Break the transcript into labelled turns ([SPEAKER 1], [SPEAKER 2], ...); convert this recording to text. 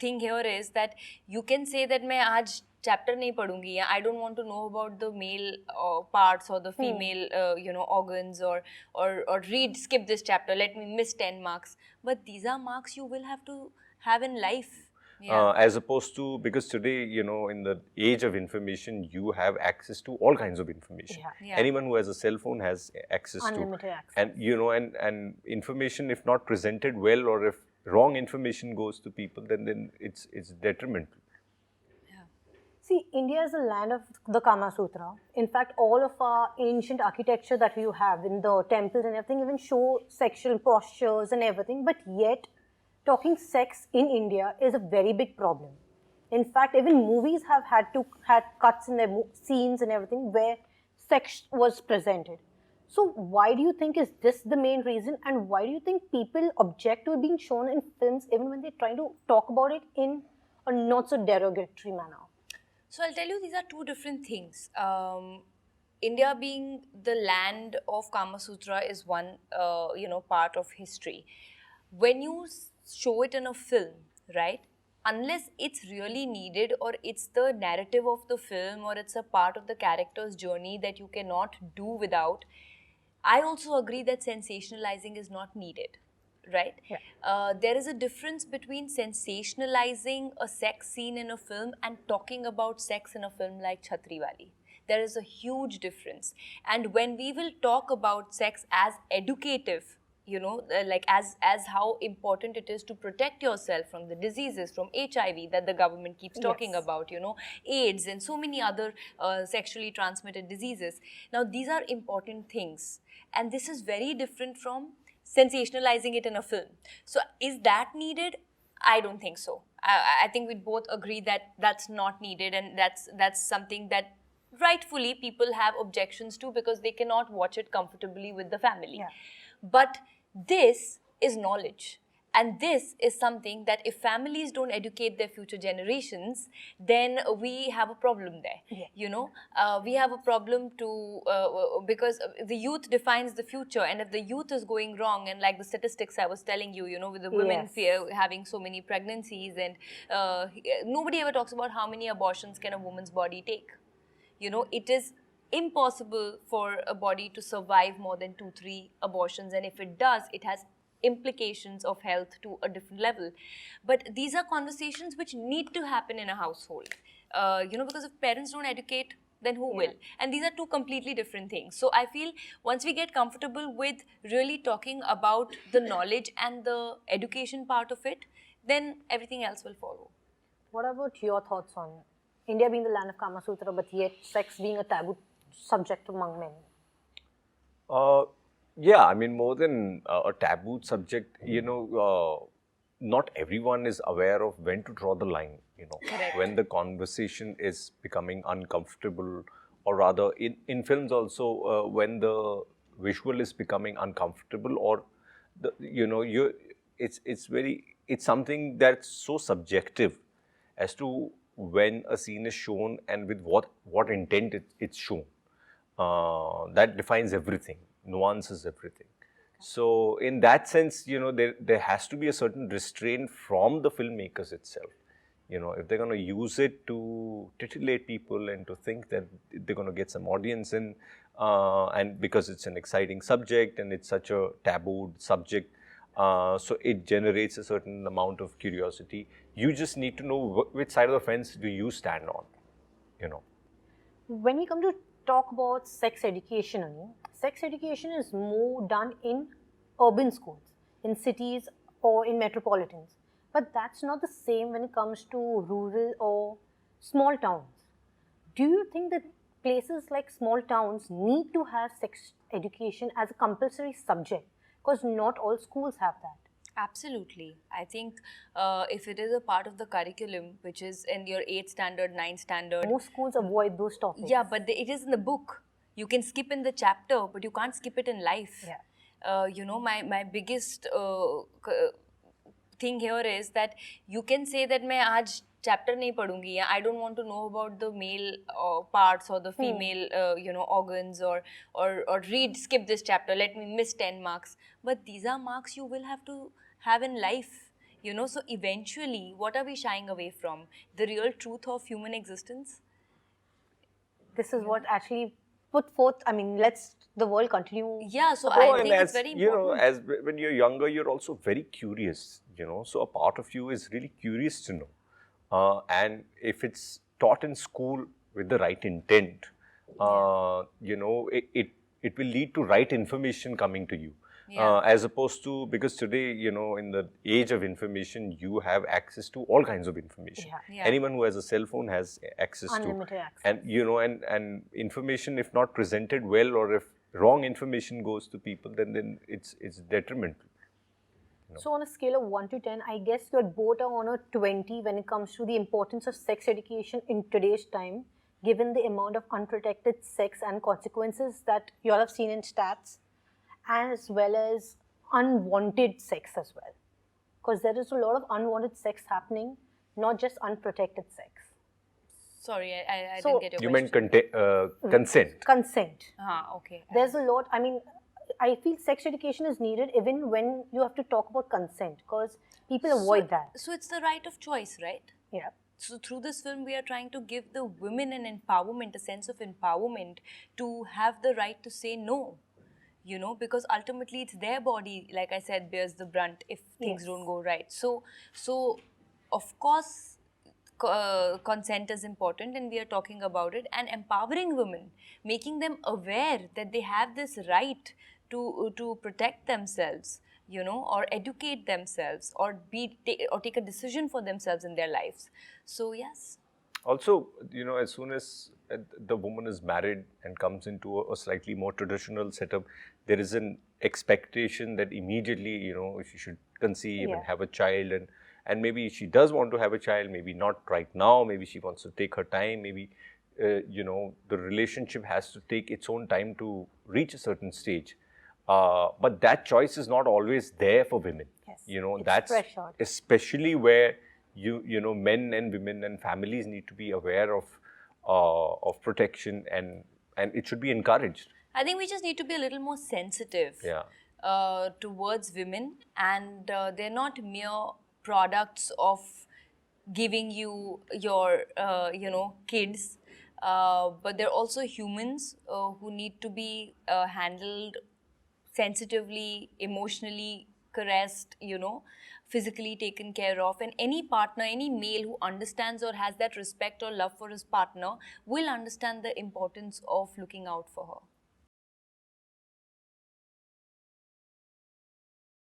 [SPEAKER 1] thing here is that you can say that मैं आज chapter नहीं पढ़ूंगी या I don't want to know about the male parts or the female organs or skip this chapter, let me miss 10 marks, but these are marks you will have to have in life.
[SPEAKER 2] As opposed to, because today, in the age of information, you have access to all kinds of information. Anyone who has a cell phone has access
[SPEAKER 3] unlimited access.
[SPEAKER 2] And and information, if not presented well, or if wrong information goes to people, then it's detrimental.
[SPEAKER 3] See, India is the land of the Kama Sutra. In fact, all of our ancient architecture that you have in the temples and everything even show sexual postures and everything, but yet talking sex in India is a very big problem. In fact, even movies have had cuts in their scenes and everything where sex was presented. So why do you think is this the main reason, and why do you think people object to it being shown in films even when they're trying to talk about it in a not so derogatory manner?
[SPEAKER 1] So I'll tell you, these are two different things. India being the land of Kama Sutra is one, part of history. When you show it in a film, right, unless it's really needed or it's the narrative of the film or it's a part of the character's journey that you cannot do without, I also agree that sensationalizing is not needed, right? There is a difference between sensationalizing a sex scene in a film and talking about sex in a film like Chhatriwali. There is a huge difference. And when we will talk about sex as educative, like as how important it is to protect yourself from the diseases, from HIV that the government keeps talking about, AIDS and so many other sexually transmitted diseases. Now, these are important things. And this is very different from sensationalizing it in a film. So, is that needed? I don't think so. I think we both agree that that's not needed, and that's something that rightfully people have objections to because they cannot watch it comfortably with the family. But this is knowledge, and this is something that if families don't educate their future generations, then we have a problem there. We have a problem because the youth defines the future, and if the youth is going wrong, and like the statistics I was telling you, with the women having so many pregnancies, and nobody ever talks about how many abortions can a woman's body take. It is impossible for a body to survive more than 2-3 abortions, and if it does, it has implications of health to a different level. But these are conversations which need to happen in a household, because if parents don't educate, then who will? And these are two completely different things. So I feel once we get comfortable with really talking about the knowledge and the education part of it, then everything else will follow.
[SPEAKER 3] What about your thoughts on India being the land of Kama Sutra, but yet sex being a taboo subject among men?
[SPEAKER 2] More than a taboo subject, not everyone is aware of when to draw the line, when the conversation is becoming uncomfortable, or rather in films also, when the visual is becoming uncomfortable, or it's something that's so subjective as to when a scene is shown and with what intent it's shown. That defines everything, nuances everything. So in that sense, there has to be a certain restraint from the filmmakers itself. If they're going to use it to titillate people and to think that they're going to get some audience in, and because it's an exciting subject and it's such a tabooed subject, so it generates a certain amount of curiosity. You just need to know which side of the fence do you stand on,
[SPEAKER 3] When we come to talk about sex education is more done in urban schools, in cities or in metropolitans. But that's not the same when it comes to rural or small towns. Do you think that places like small towns need to have sex education as a compulsory subject? Because not all schools have that.
[SPEAKER 1] Absolutely. I think if it is a part of the curriculum, which is in your 8th standard, 9th standard.
[SPEAKER 3] Most schools avoid those topics.
[SPEAKER 1] Yeah, but it is in the book. You can skip in the chapter, but you can't skip it in life. My biggest thing here is that you can say that मैं आज chapter नहीं पढ़ूंगी, या I don't want to know about the male parts or the female organs, or skip this chapter, let me miss 10 marks. But these are marks you will have to have in life. You know, so eventually, what are we shying away from? The real truth of human existence?
[SPEAKER 3] This is what actually put forth. I mean, let's the world continue.
[SPEAKER 1] Yeah, so
[SPEAKER 2] Oh,
[SPEAKER 1] I
[SPEAKER 2] and
[SPEAKER 1] think it's
[SPEAKER 2] as
[SPEAKER 1] very
[SPEAKER 2] you know,
[SPEAKER 1] important.
[SPEAKER 2] as when you're younger, you're also very curious. So a part of you is really curious to know, and if it's taught in school with the right intent, it will lead to right information coming to you.
[SPEAKER 1] Yeah.
[SPEAKER 2] As opposed to, because today, in the age of information, you have access to all kinds of information.
[SPEAKER 3] Yeah.
[SPEAKER 1] Yeah.
[SPEAKER 2] Anyone who has a cell phone has access
[SPEAKER 3] Unlimited
[SPEAKER 2] to,
[SPEAKER 3] access.
[SPEAKER 2] and information, if not presented well, or if wrong information goes to people, then it's detrimental.
[SPEAKER 3] So on a scale of 1 to 10, I guess you're both are on a 20 when it comes to the importance of sex education in today's time, given the amount of unprotected sex and consequences that you all have seen in stats, as well as unwanted sex as well. Because there is a lot of unwanted sex happening, not just unprotected sex.
[SPEAKER 1] Sorry, I
[SPEAKER 3] So-
[SPEAKER 1] didn't get your
[SPEAKER 2] You meant
[SPEAKER 1] question.
[SPEAKER 2] consent.
[SPEAKER 3] Consent.
[SPEAKER 1] Okay.
[SPEAKER 3] There's a lot, I mean, I feel sex education is needed even when you have to talk about consent, because people avoid that.
[SPEAKER 1] So it's the right of choice, right?
[SPEAKER 3] Yeah.
[SPEAKER 1] So through this film, we are trying to give the women an empowerment, a sense of empowerment to have the right to say no. Because ultimately it's their body, like I said, bears the brunt if things
[SPEAKER 3] Yes.
[SPEAKER 1] don't go right. So of course, consent is important, and we are talking about it, and empowering women, making them aware that they have this right to protect themselves, or educate themselves, or take a decision for themselves in their lives. So yes.
[SPEAKER 2] Also, as soon as the woman is married and comes into a slightly more traditional setup, there is an expectation that immediately, she should conceive and
[SPEAKER 3] Yeah.
[SPEAKER 2] have a child, and maybe she does want to have a child, maybe not right now, maybe she wants to take her time, maybe, the relationship has to take its own time to reach a certain stage. But that choice is not always there for women.
[SPEAKER 3] Yes, it's
[SPEAKER 2] That's
[SPEAKER 3] pressured.
[SPEAKER 2] especially where men and women and families need to be aware of protection, and it should be encouraged.
[SPEAKER 1] I think we just need to be a little more sensitive
[SPEAKER 2] Yeah.
[SPEAKER 1] towards women, and they're not mere products of giving you your, kids, but they're also humans who need to be handled sensitively, emotionally caressed, physically taken care of. And any partner, any male who understands or has that respect or love for his partner will understand the importance of looking out for her.